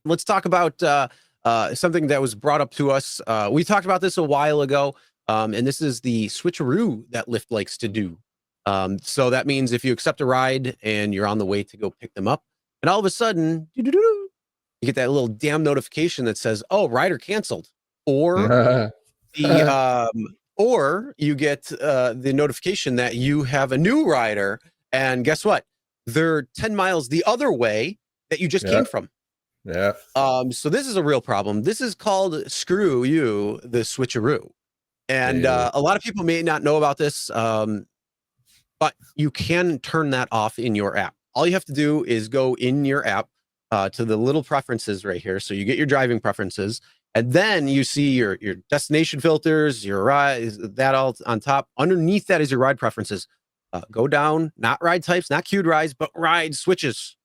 let's talk about something that was brought up to us. We talked about this a while ago, and this is the switcheroo that Lyft likes to do. So that means if you accept a ride and you're on the way to go pick them up, and all of a sudden, you get that little damn notification that says, "Oh, rider canceled," or or you get the notification that you have a new rider, and guess what? They're 10 miles the other way that you just came from. Yeah. So this is a real problem. This is called screw you, the switcheroo. And a lot of people may not know about this, but you can turn that off in your app. All you have to do is go in your app to the little preferences right here. So you get your driving preferences, and then you see your destination filters, your ride, that all on top. Underneath that is your ride preferences. Go down, not ride types, not queued rides, but ride switches.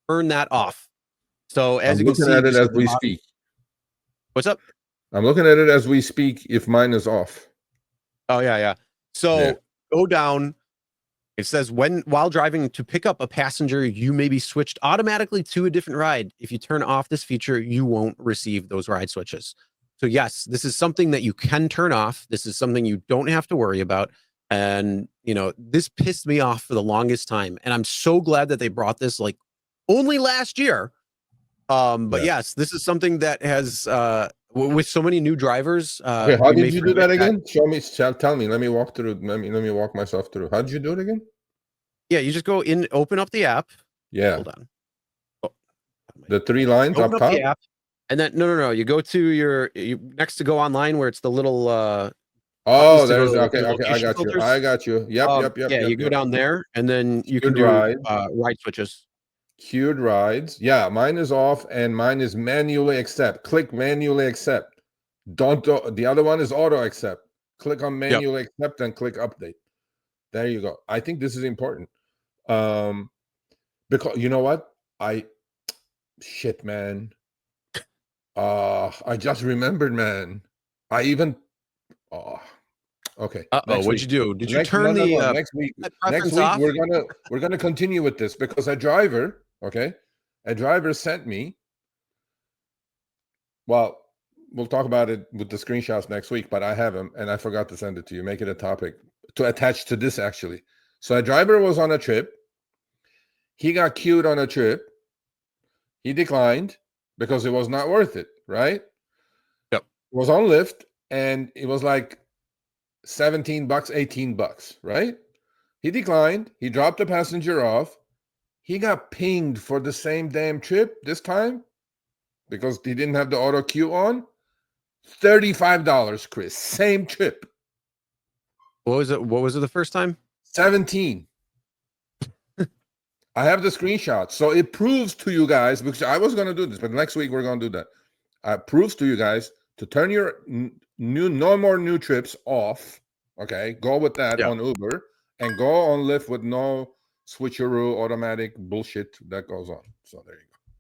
Turn that off. So as you can see, I'm looking at it as we speak. What's up? I'm looking at it as we speak. If mine is off. Oh yeah. So go down. It says while driving to pick up a passenger, you may be switched automatically to a different ride. If you turn off this feature, you won't receive those ride switches. So yes, this is something that you can turn off. This is something you don't have to worry about. And this pissed me off for the longest time. And I'm so glad that they brought this like only last year. But yes, this is something that has with so many new drivers. Okay, how did you do that again? Show me, tell me. Let me walk through. Let me walk myself through. How did you do it again? Yeah, you just go in, open up the app. Yeah. Hold on. The 3 lines open up top. The app, and then no. You go to next to go online where it's the little. Oh, there's okay. I got filters. I got you. Yep. Yeah, you go down there, and then you can do ride switches. Queued rides. Yeah, mine is off, and mine is manually accept. Click manually accept. The other one is auto accept. Click on manually accept and click update. There you go. I think this is important. Because you know what? Shit, man. I just remembered, man. Okay. What'd you do? Did you turn next week off? we're gonna continue with this because a driver sent me. Well, we'll talk about it with the screenshots next week, but I have them and I forgot to send it to you. Make it a topic to attach to this actually. So a driver was on a trip. He got queued on a trip. He declined because it was not worth it, right? Yep. It was on Lyft and it was like $17, $18, right? He declined. He dropped the passenger off. He got pinged for the same damn trip this time because he didn't have the auto queue on. $35, Chris. Same trip. What was it the first time? 17. I have the screenshot. So it proves to you guys, because I was going to do this, but next week we're going to do that. It proves to you guys to turn your no more new trips off. Okay. Go with that on Uber and go on Lyft with no switcheroo automatic bullshit that goes on. So there you go.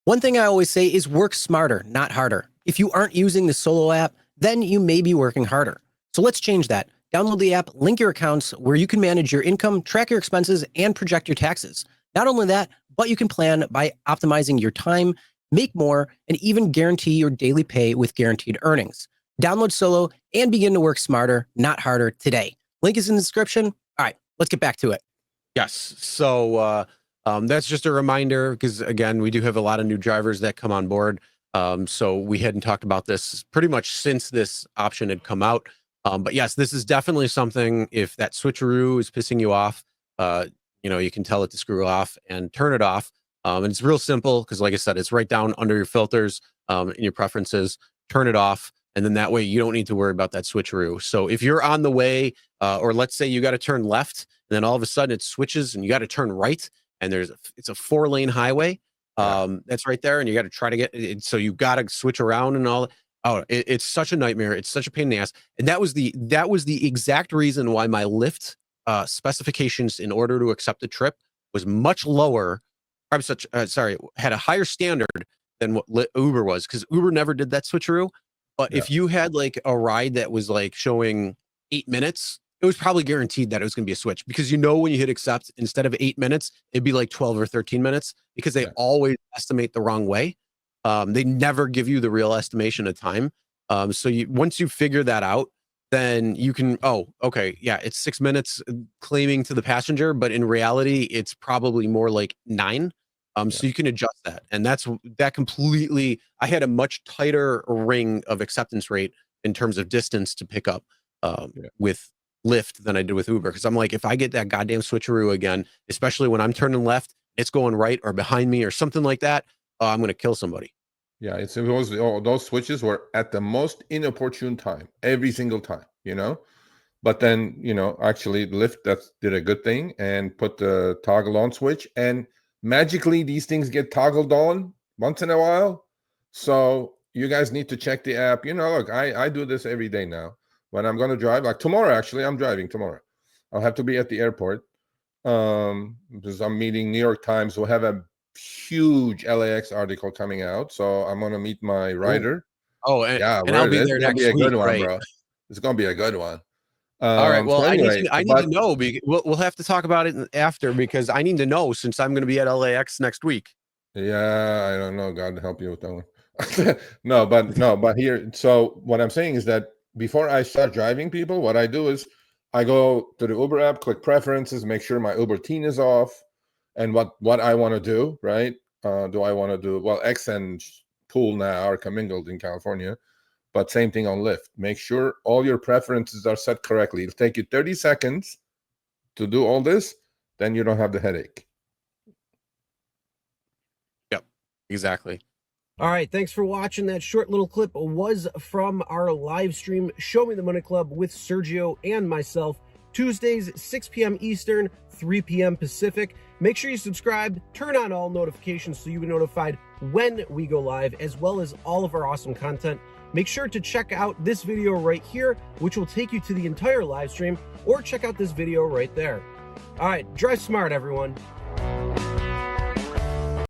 One thing I always say is work smarter, not harder. If you aren't using the Solo app, then you may be working harder. So let's change that. Download the app, link your accounts where you can manage your income, track your expenses, and project your taxes. Not only that, but you can plan by optimizing your time, make more, and even guarantee your daily pay with guaranteed earnings. Download Solo and begin to work smarter, not harder today. Link is in the description. All right, let's get back to it. Yes. So that's just a reminder because, again, we do have a lot of new drivers that come on board. So we hadn't talked about this pretty much since this option had come out. But yes, this is definitely something. If that switcheroo is pissing you off, you can tell it to screw off and turn it off. And it's real simple because, like I said, it's right down under your filters in your preferences. Turn it off. And then that way you don't need to worry about that switcheroo. So if you're on the way, or let's say you got to turn left, and then all of a sudden it switches and you got to turn right, and it's a 4-lane highway that's right there, and you got to try to get it. So you got to switch around and all. Oh, it's such a nightmare. It's such a pain in the ass. And that was the exact reason why my Lyft specifications in order to accept the trip was much lower. Had a higher standard than what Uber was, because Uber never did that switcheroo. But if you had like a ride that was like showing 8 minutes, it was probably guaranteed that it was going to be a switch, because when you hit accept, instead of 8 minutes, it'd be like 12 or 13 minutes, because they always estimate the wrong way. They never give you the real estimation of time. So once you figure that out, then you can, oh, okay, yeah, it's 6 minutes claiming to the passenger, but in reality, it's probably more like 9. So you can adjust that. And that completely, I had a much tighter ring of acceptance rate in terms of distance to pick up with Lyft than I did with Uber. Cause I'm like, if I get that goddamn switcheroo again, especially when I'm turning left, it's going right or behind me or something like that, I'm going to kill somebody. Yeah, it was those switches were at the most inopportune time every single time, you know. But then, you know, actually Lyft did a good thing and put the toggle on switch, and magically these things get toggled on once in a while. So you guys need to check the app. You know, look, I do this every day now. When I'm going to drive, like tomorrow, actually, I'm driving tomorrow. I'll have to be at the airport because I'm meeting New York Times. We'll have a huge LAX article coming out. So I'm going to meet my rider. Oh, and I'll be there next week, right? Bro. It's going to be a good one. All right. Well, so anyway, I need to know. We'll have to talk about it after because I need to know since I'm going to be at LAX next week. Yeah, I don't know. God help you with that one. no, but here. So what I'm saying is that before I start driving people, what I do is I go to the Uber app, click preferences, make sure my Uber teen is off, and what I want to do. Right? Do I want to do X and Pool now are commingled in California? But same thing on Lyft. Make sure all your preferences are set correctly. It'll take you 30 seconds to do all this. Then you don't have the headache. Yep, exactly. All right, thanks for watching. That short little clip was from our live stream, Show Me the Money Club with Sergio and myself, Tuesdays, 6 p.m. Eastern, 3 p.m. Pacific. Make sure you subscribe, turn on all notifications so you get notified when we go live, as well as all of our awesome content. Make sure to check out this video right here, which will take you to the entire live stream, or check out this video right there. All right, drive smart, everyone.